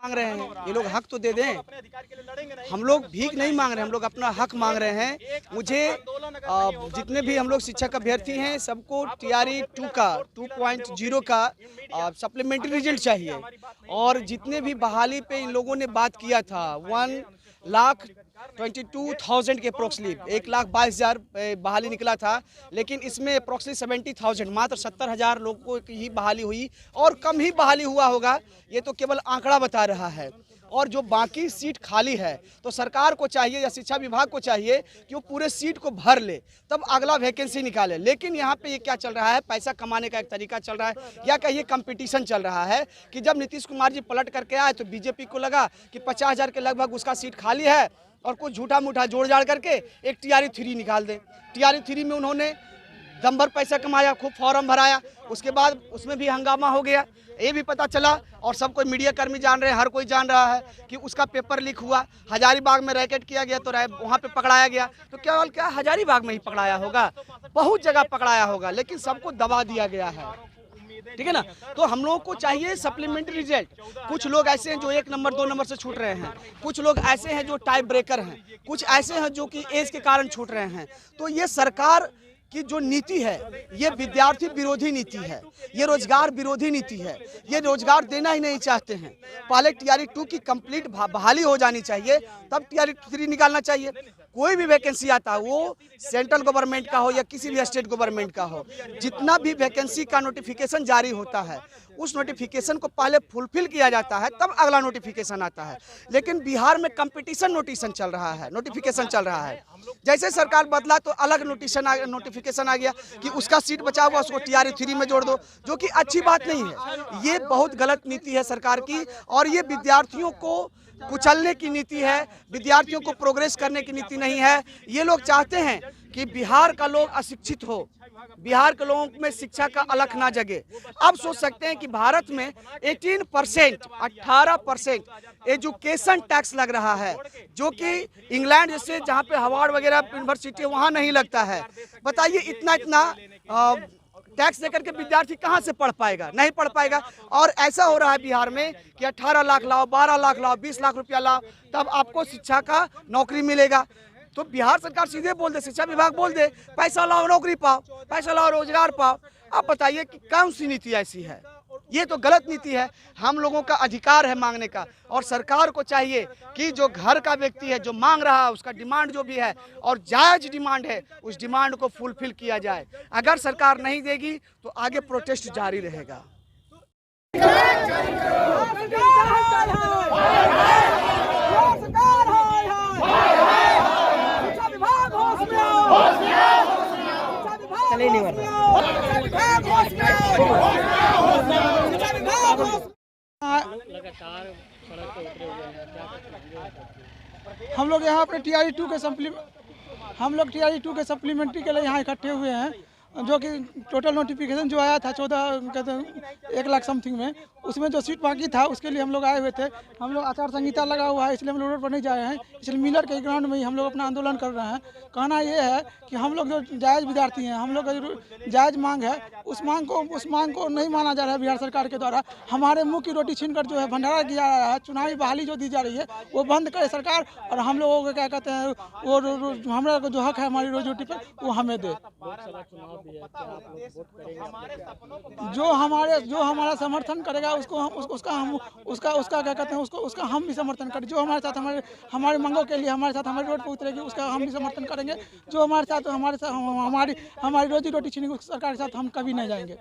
मांग रहे हैं, ये लोग हक तो दे दें। हम लोग भीख नहीं मांग रहे हैं, हम लोग अपना हक मांग रहे हैं। मुझे जितने भी हम लोग शिक्षक अभ्यर्थी हैं सबको TRE 2 का 2.0 का सप्लीमेंट्री रिजल्ट चाहिए। और जितने भी बहाली पे इन लोगों ने बात किया था 1,22,000 के अप्रोक्सली 1,22,000 बहाली निकला था, लेकिन इसमें अप्रोक्सली 70,000 मात्र 70,000 लोगों की ही बहाली हुई और कम ही बहाली हुआ होगा, ये तो केवल आंकड़ा बता रहा है। और जो बाकी सीट खाली है तो सरकार को चाहिए या शिक्षा विभाग को चाहिए कि वो पूरे सीट को भर ले, तब अगला वैकेंसी निकाले। लेकिन यहाँ पे ये क्या चल रहा है, पैसा कमाने का एक तरीका चल रहा है या कहिए कंपटीशन चल रहा है कि जब नीतीश कुमार जी पलट करके आए तो बीजेपी को लगा कि 50,000 के लगभग उसका सीट खाली है और कुछ झूठा मूठा जोड़ जाड़ करके एक TRE 3 निकाल दें। TRE 3 में उन्होंने दम भर पैसा कमाया, खूब फॉर्म भराया, उसके बाद उसमें भी हंगामा हो गया। ये भी पता चला और सब कोई मीडिया कर्मी जान रहे हैं, हर कोई जान रहा है कि उसका पेपर लीक हुआ, हजारीबाग में रैकेट किया गया तो वहाँ पे पकड़ाया गया। तो केवल क्या हजारीबाग में ही पकड़ाया होगा, बहुत जगह पकड़ाया होगा, लेकिन सबको दबा दिया गया है। ठीक है ना। तो हम लोगों को चाहिए सप्लीमेंट्री रिजल्ट। कुछ लोग ऐसे हैं जो 1 नंबर 2 नंबर से छूट रहे हैं, कुछ लोग ऐसे हैं जो टाई ब्रेकर हैं, कुछ ऐसे हैं जो कि एज के कारण छूट रहे हैं। तो ये सरकार की जो नीति है ये विद्यार्थी विरोधी नीति है, ये रोजगार विरोधी नीति है, ये रोजगार देना ही नहीं चाहते हैं। पहले TRE 2 की कंप्लीट बहाली हो जानी चाहिए, तब TRE 3 निकालना चाहिए। कोई भी वैकेंसी आता है वो सेंट्रल गवर्नमेंट का हो या किसी भी स्टेट गवर्नमेंट का हो, जितना भी वैकेंसी का नोटिफिकेशन जारी होता है उस नोटिफिकेशन को पहले फुलफिल किया जाता है, तब अगला नोटिफिकेशन आता है। लेकिन बिहार में कंपटीशन नोटिफिकेशन चल रहा है। जैसे सरकार बदला तो अलग नोटिफिकेशन आ गया कि उसका सीट बचा हुआ उसको TRE 3 में जोड़ दो, जो कि अच्छी बात नहीं है। ये बहुत गलत नीति है सरकार की और ये विद्यार्थियों को कुचलने की नीति है, विद्यार्थियों को प्रोग्रेस करने की नीति नहीं है। ये लोग चाहते हैं कि बिहार का लोग अशिक्षित हो, बिहार के लोगों में शिक्षा का अलख ना जगे। अब सोच सकते हैं कि भारत में 18% एजुकेशन टैक्स लग रहा है, जो कि इंग्लैंड जैसे जहाँ पे हार्वर्ड वगैरह यूनिवर्सिटी है वहाँ नहीं लगता है। बताइए इतना टैक्स देकर के विद्यार्थी कहाँ से पढ़ पाएगा, नहीं पढ़ पाएगा। और ऐसा हो रहा है बिहार में कि 18 लाख लाओ, 12 लाख लाओ, 20 लाख रुपया लाओ, तब आपको शिक्षा का नौकरी मिलेगा। तो बिहार सरकार सीधे बोल दे, शिक्षा विभाग बोल दे पैसा लाओ नौकरी पाओ, पैसा लाओ रोजगार पाओ। अब बताइए कि कौन सी नीति ऐसी है, ये तो गलत नीति है। हम लोगों का अधिकार है मांगने का और सरकार को चाहिए कि जो घर का व्यक्ति है जो मांग रहा है उसका डिमांड जो भी है और जायज डिमांड है उस डिमांड को फुलफिल किया जाए। अगर सरकार नहीं देगी तो आगे प्रोटेस्ट जारी रहेगा। चले नहीं लगातार सड़क पर उतरे हुए हैं, क्या हम लोग यहाँ अपने TRE 2 के सप्लीमेंट्री के लिए यहाँ इकट्ठे हुए हैं, जो कि टोटल नोटिफिकेशन जो आया था 1 लाख समथिंग में, उसमें जो सीट बाकी था उसके लिए हम लोग आए हुए थे। हम लोग आचार संहिता लगा हुआ है इसलिए हम लोग रोड पर नहीं जा रहे हैं, इसलिए मिलर के ग्राउंड में ही हम लोग अपना आंदोलन कर रहे हैं। कहना ये है कि हम लोग जो जायज़ विद्यार्थी हैं, हम लोग का जो जायज़ मांग है उस मांग को नहीं माना जा रहा है बिहार सरकार के द्वारा। हमारे मुँह की रोटी छीन कर जो है भंडारा किया जा रहा है, चुनावी बहाली जो दी जा रही है वो बंद करे सरकार और हम लोगों को क्या कहते हैं वो हमारा जो हक है हमारी रोजी रोटी पर वो हमें दे। जो हमारा समर्थन करेगा उसका क्या कहते हैं उसका हम भी समर्थन करें। जो हमारे साथ हमारे मांगों के लिए हमारे साथ हमारी रोड पर उतरेगी उसका हम भी समर्थन करेंगे। जो हमारे साथ हमारी रोजी रोटी छीनेगी उस सरकार के साथ हम कभी नहीं जाएंगे।